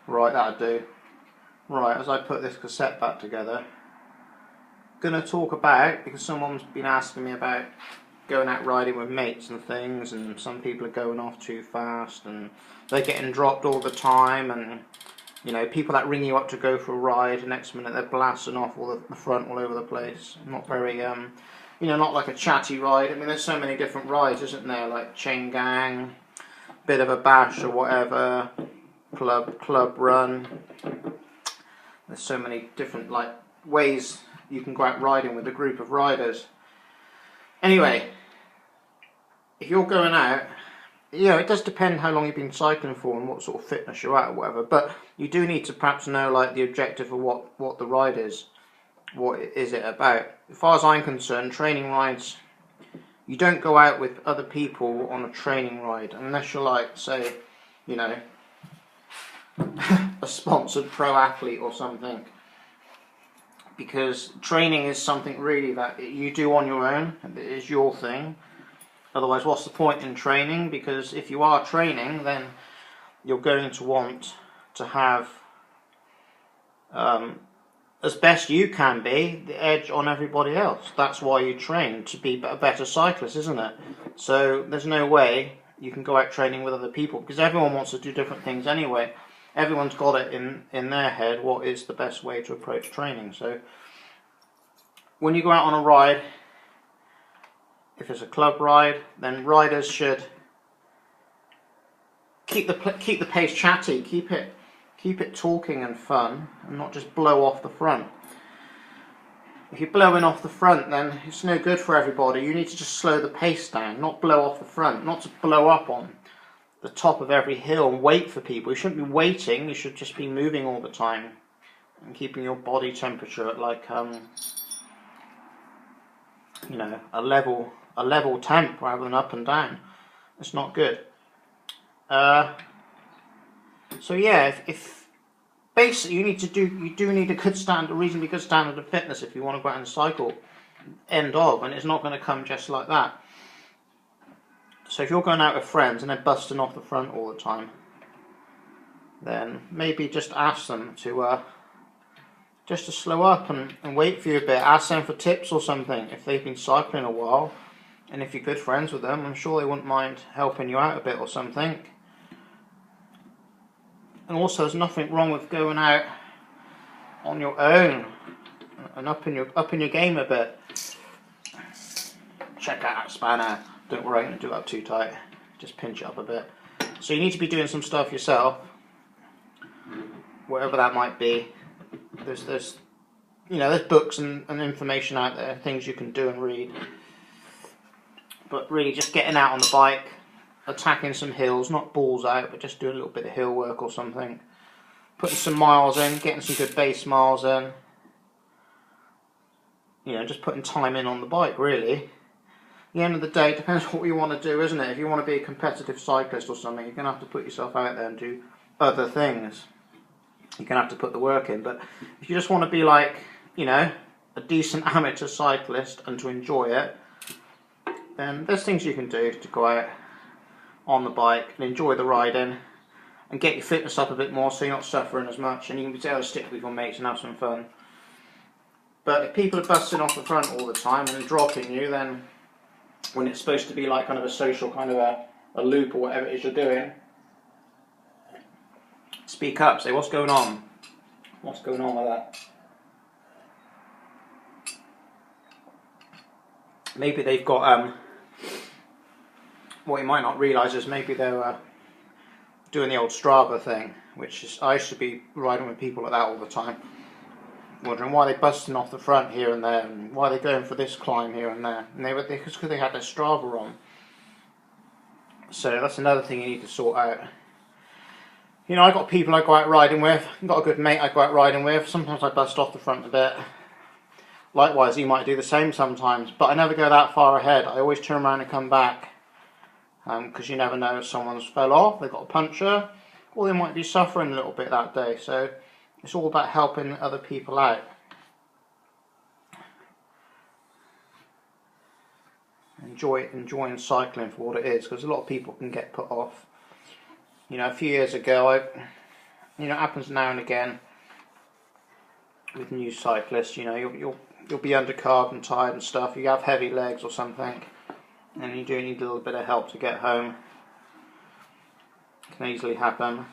Right, that'll do. Right, as I put this cassette back together, going to talk about, because someone's been asking me about going out riding with mates and things, and some people are going off too fast and they're getting dropped all the time, and you know, people that ring you up to go for a ride, the next minute they're blasting off all the front all over the place. Not very, you know, not like a chatty ride. I mean, there's so many different rides, isn't there? Like chain gang, bit of a bash or whatever, club run. There's so many different like ways you can go out riding with a group of riders. Anyway, if you're going out, you know, it does depend how long you've been cycling for and what sort of fitness you're at or whatever, but you do need to perhaps know like the objective of what the ride is. What is it about? As far as I'm concerned, training rides, you don't go out with other people on a training ride unless you're like, say, you know, a sponsored pro athlete or something, because training is something really that you do on your own. It is your thing. Otherwise, what's the point in training? Because if you are training, then you're going to want to have, as best you can be, the edge on everybody else. That's why you train, to be a better cyclist, isn't it? So there's no way you can go out training with other people, because everyone wants to do different things anyway. Everyone's got it in their head what is the best way to approach training. So when you go out on a ride, if it's a club ride, then riders should keep the pace chatty, keep it talking and fun, and not just blow off the front. If you're blowing off the front, then it's no good for everybody. You need to just slow the pace down, not blow off the front, not to blow up on the top of every hill and wait for people. You shouldn't be waiting, you should just be moving all the time and keeping your body temperature at like you know, a level temp rather than up and down. It's not good. So yeah, if basically you do need a reasonably good standard of fitness if you want to go out and cycle. End of, and it's not going to come just like that. So if you're going out with friends and they're busting off the front all the time, then maybe just ask them to slow up and wait for you a bit. Ask them for tips or something if they've been cycling a while, and if you're good friends with them, I'm sure they wouldn't mind helping you out a bit or something. And also, there's nothing wrong with going out on your own and up in your game a bit. Check out that spanner. Don't worry, I don't do that too tight. Just pinch it up a bit. So you need to be doing some stuff yourself, whatever that might be. There's you know, there's books and information out there, things you can do and read. But really, just getting out on the bike, attacking some hills, not balls out, but just do a little bit of hill work or something. Putting some miles in, getting some good base miles in. You know, just putting time in on the bike, really. At the end of the day, it depends what you want to do, isn't it? If you want to be a competitive cyclist or something, you're going to have to put yourself out there and do other things. You're going to have to put the work in. But if you just want to be like, you know, a decent amateur cyclist and to enjoy it, then there's things you can do to go out on the bike and enjoy the riding and get your fitness up a bit more so you're not suffering as much, and you can be able to stick with your mates and have some fun. But if people are busting off the front all the time and dropping you, then when it's supposed to be like kind of a social kind of a loop or whatever it is you're doing, speak up, say what's going on? What's going on with that? Maybe they've got what you might not realise is maybe they're doing the old Strava thing, which is, I used to be riding with people like that all the time, wondering why they're busting off the front here and there, and why they're going for this climb here and there, and because they had their Strava on. So that's another thing you need to sort out. You know, I got people I go out riding with, I've got a good mate I go out riding with, sometimes I bust off the front a bit. Likewise, he might do the same sometimes, but I never go that far ahead. I always turn around and come back, because you never know if someone's fell off, they've got a puncture, or they might be suffering a little bit that day. So it's all about helping other people out. Enjoying cycling for what it is, because a lot of people can get put off. You know, a few years ago You know, it happens now and again with new cyclists. You know, you'll be undercarved and tired and stuff. You have heavy legs or something, and you do need a little bit of help to get home. It can easily happen,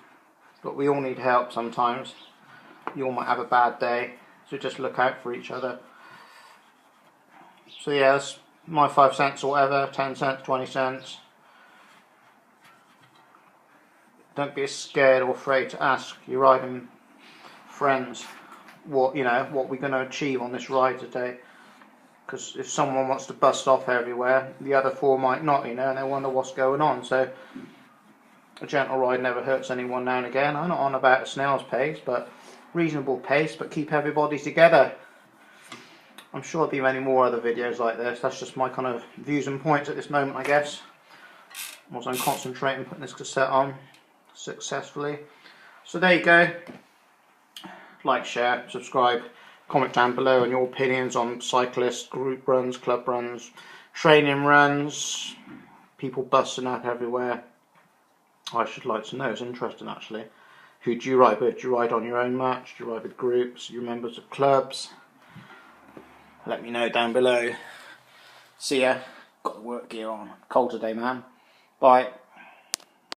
but we all need help sometimes. You all might have a bad day, so just look out for each other. So yeah, that's my 5 cents or whatever, 10 cents, 20 cents. Don't be scared or afraid to ask your riding friends what we're going to achieve on this ride today. Because if someone wants to bust off everywhere, the other 4 might not, and they wonder what's going on. So a gentle ride never hurts anyone now and again. I'm not on about a snail's pace, but reasonable pace, but keep everybody together. I'm sure there'll be many more other videos like this. That's just my kind of views and points at this moment, I guess. Whilst I'm concentrating putting this cassette on successfully. So there you go. Like, share, subscribe, comment down below on your opinions on cyclists, group runs, club runs, training runs, people busting up everywhere. I should like to know, it's interesting actually. Who do you ride with? Do you ride on your own match? Do you ride with groups? Are you members of clubs? Let me know down below. See ya. Got the work gear on. Cold today, man. Bye.